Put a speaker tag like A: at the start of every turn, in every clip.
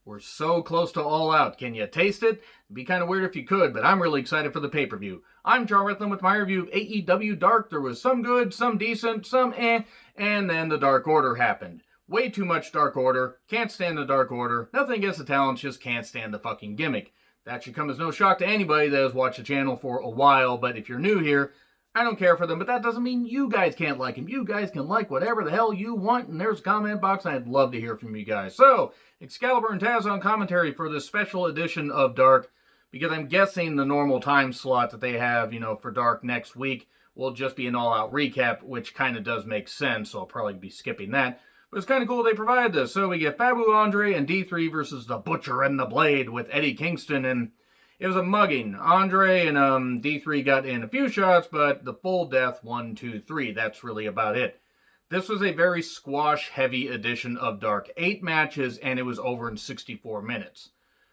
A: We're so close to All Out. Can you taste it? It'd be kind of weird if you could, but I'm really excited for the pay-per-view. I'm John Rethlan with my review of AEW Dark. There was some good, some decent, some and then the Dark Order happened. Way too much Dark Order. Can't stand the Dark Order. Nothing against the talents, just can't stand the fucking gimmick. That should come as no shock to anybody that has watched the channel for a while, but if you're new here, I don't care for them, but that doesn't mean you guys can't like them. You guys can like whatever the hell you want, and there's a comment box, and I'd love to hear from you guys. So, Excalibur and Taz on commentary for this special edition of Dark, because I'm guessing the normal time slot that they have, for Dark next week will just be an all-out recap, which kind of does make sense, so I'll probably be skipping that. But it's kind of cool they provide this. So we get Fabu Andre and D3 versus the Butcher and the Blade with Eddie Kingston, and it was a mugging. Andre and D3 got in a few shots, but the full death, 1, 2, 3. That's really about it. This was a very squash-heavy edition of Dark. 8 matches, and it was over in 64 minutes,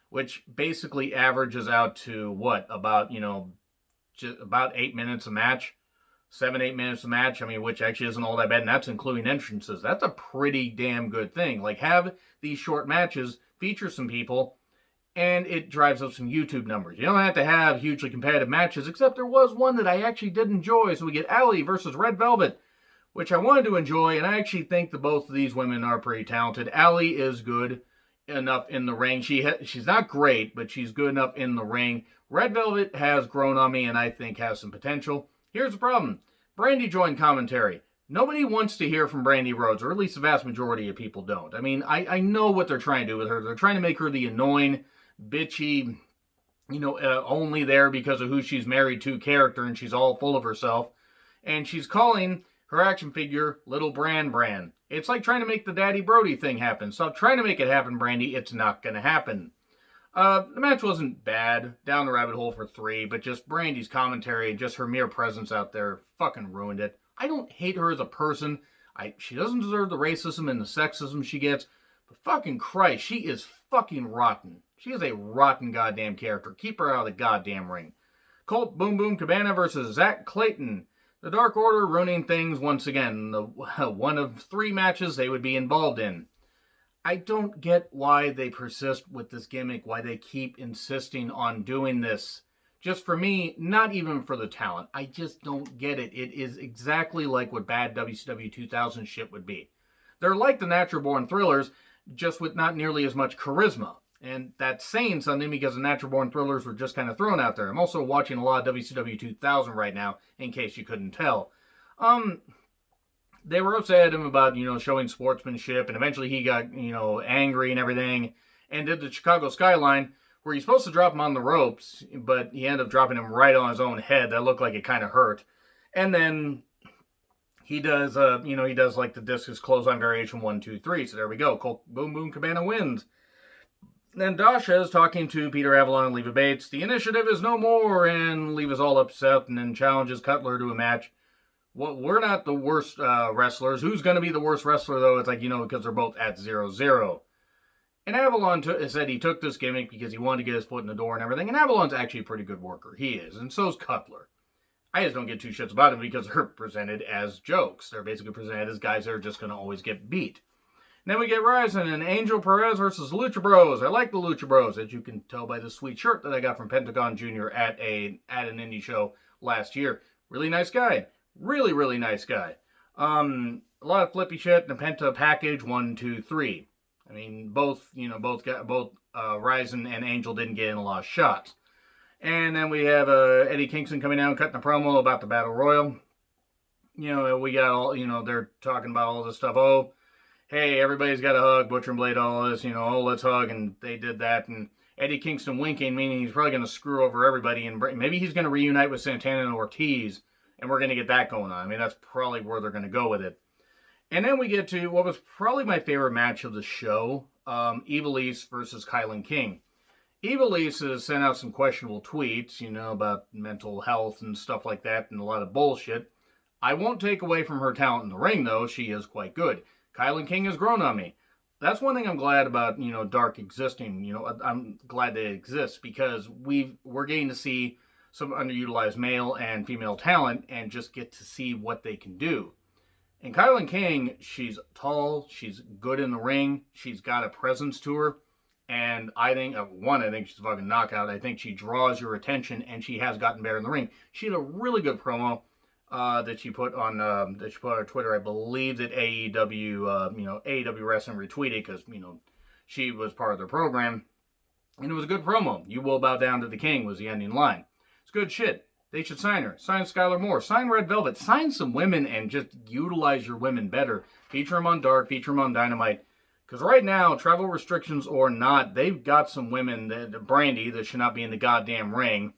A: which basically averages out to, about 8 minutes a match? 7, 8 minutes a match, which actually isn't all that bad, and that's including entrances. That's a pretty damn good thing. Like, have these short matches, feature some people, and it drives up some YouTube numbers. You don't have to have hugely competitive matches, except there was one that I actually did enjoy. So we get Allie versus Red Velvet, which I wanted to enjoy, and I actually think that both of these women are pretty talented. Allie is good enough in the ring. She's not great, but she's good enough in the ring. Red Velvet has grown on me, and I think has some potential. Here's the problem. Brandy joined commentary. Nobody wants to hear from Brandy Rhodes, or at least the vast majority of people don't. I know what they're trying to do with her. They're trying to make her the annoying, bitchy, only there because of who she's married to character, and she's all full of herself. And she's calling her action figure Little Bran. It's like trying to make the Daddy Brody thing happen. Stop trying to make it happen, Brandy. It's not going to happen. The match wasn't bad, down the rabbit hole for 3, but just Brandy's commentary and just her mere presence out there fucking ruined it. I don't hate her as a person. She doesn't deserve the racism and the sexism she gets, but fucking Christ, she is fucking rotten. She is a rotten goddamn character. Keep her out of the goddamn ring. Colt Boom Boom Cabana versus Zach Clayton. The Dark Order ruining things once again. One of 3 matches they would be involved in. I don't get why they persist with this gimmick, why they keep insisting on doing this. Just for me, not even for the talent. I just don't get it. It is exactly like what bad WCW 2000 shit would be. They're like the Natural Born Thrillers, just with not nearly as much charisma. And that's saying something because the Natural Born Thrillers were just kind of thrown out there. I'm also watching a lot of WCW 2000 right now, in case you couldn't tell. They were upset at him about, showing sportsmanship, and eventually he got, angry and everything, and did the Chicago Skyline, where you're supposed to drop him on the ropes, but he ended up dropping him right on his own head. That looked like it kind of hurt. And then he does, like the discus clothesline variation 1, 2, 3. So there we go. Colt Boom Boom Cabana wins. Then Dasha is talking to Peter Avalon and Leva Bates. The initiative is no more, and Leva's all upset, and then challenges Cutler to a match. Well, we're not the worst wrestlers. Who's going to be the worst wrestler, though? It's like, because they're both at 0-0. And Avalon said he took this gimmick because he wanted to get his foot in the door and everything. And Avalon's actually a pretty good worker. He is. And so's Cutler. I just don't get 2 shits about him because they're presented as jokes. They're basically presented as guys that are just going to always get beat. And then we get Ryzen and Angel Perez versus Lucha Bros. I like the Lucha Bros, as you can tell by the sweet shirt that I got from Pentagon Jr. at an indie show last year. Really nice guy. Really, really nice guy. A lot of flippy shit. The Penta package 1, 2, 3. Both Ryzen and Angel didn't get in a lot of shots. And then we have Eddie Kingston coming out and cutting a promo about the Battle Royal. We got all, they're talking about all this stuff. Oh, hey, everybody's got a hug, Butcher and Blade, all this, let's hug. And they did that. And Eddie Kingston winking, meaning he's probably going to screw over everybody. And maybe he's going to reunite with Santana and Ortiz. And we're going to get that going on. That's probably where they're going to go with it. And then we get to what was probably my favorite match of the show, Ivelisse versus KiLynn King. Ivelisse has sent out some questionable tweets, about mental health and stuff like that, and a lot of bullshit. I won't take away from her talent in the ring, though. She is quite good. KiLynn King has grown on me. That's one thing I'm glad about, Dark existing. I'm glad that it exists because we're getting to see some underutilized male and female talent and just get to see what they can do. And KiLynn King, she's tall, she's good in the ring, she's got a presence to her. And I think, I think she's a fucking knockout. I think she draws your attention, and she has gotten better in the ring. She had a really good promo that she put on Twitter. I believe that AEW Wrestling retweeted because she was part of their program, and it was a good promo. "You will bow down to the king" was the ending line. It's good shit. They should sign her. Sign Skylar Moore. Sign Red Velvet. Sign some women and just utilize your women better. Feature them on Dark. Feature them on Dynamite. Because right now, travel restrictions or not, they've got some women, Brandy, that should not be in the goddamn ring.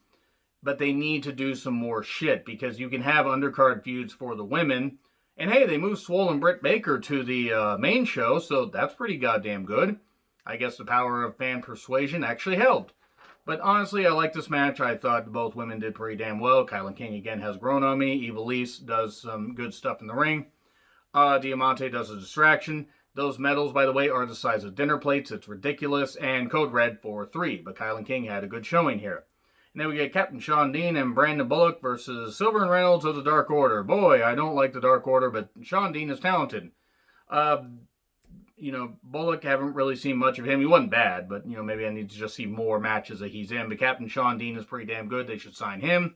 A: But they need to do some more shit. Because you can have undercard feuds for the women. And hey, they moved Swole Britt Baker to the main show. So that's pretty goddamn good. I guess the power of fan persuasion actually helped. But honestly, I like this match. I thought both women did pretty damn well. KiLynn King, again, has grown on me. Ivelisse does some good stuff in the ring. Diamante does a distraction. Those medals, by the way, are the size of dinner plates. It's ridiculous. And Code Red for 3. But KiLynn King had a good showing here. And then we get Captain Shawn Dean and Brandon Bullock versus Silver and Reynolds of the Dark Order. Boy, I don't like the Dark Order, but Shawn Dean is talented. Bullock, haven't really seen much of him. He wasn't bad, but, maybe I need to just see more matches that he's in. But Captain Shawn Dean is pretty damn good. They should sign him.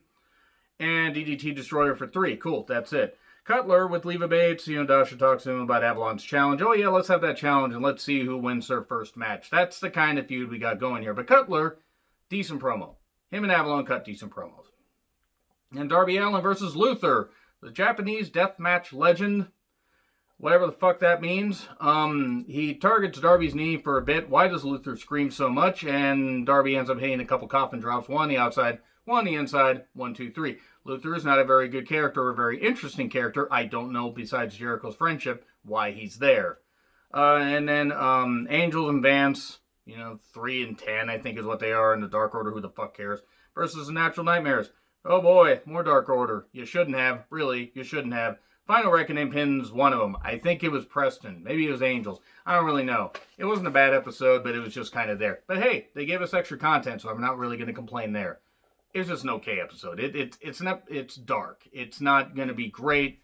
A: And DDT Destroyer for 3. Cool, that's it. Cutler with Leva Bates. Dasha talks to him about Avalon's challenge. Oh, yeah, let's have that challenge, and let's see who wins their first match. That's the kind of feud we got going here. But Cutler, decent promo. Him and Avalon cut decent promos. And Darby Allin versus Luther, the Japanese deathmatch legend. Whatever the fuck that means. He targets Darby's knee for a bit. Why does Luther scream so much? And Darby ends up hitting a couple coffin drops. One on the outside, one on the inside. 1, 2, 3. Luther is not a very good character or a very interesting character. I don't know, besides Jericho's friendship, why he's there. And then Angels and Vance, 3 and 10, I think is what they are in the Dark Order. Who the fuck cares? Versus the Natural Nightmares. Oh boy, more Dark Order. You shouldn't have. Really, you shouldn't have. Final Reckoning pins one of them. I think it was Preston. Maybe it was Angels. I don't really know. It wasn't a bad episode, but it was just kind of there. But hey, they gave us extra content, so I'm not really going to complain there. It was just an okay episode. It's dark. It's not going to be great,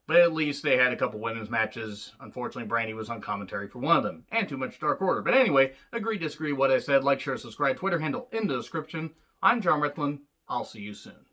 A: but at least they had a couple women's matches. Unfortunately, Brandy was on commentary for one of them, and too much Dark Order. But anyway, agree, disagree what I said. Like, share, subscribe. Twitter handle in the description. I'm John Ritlin. I'll see you soon.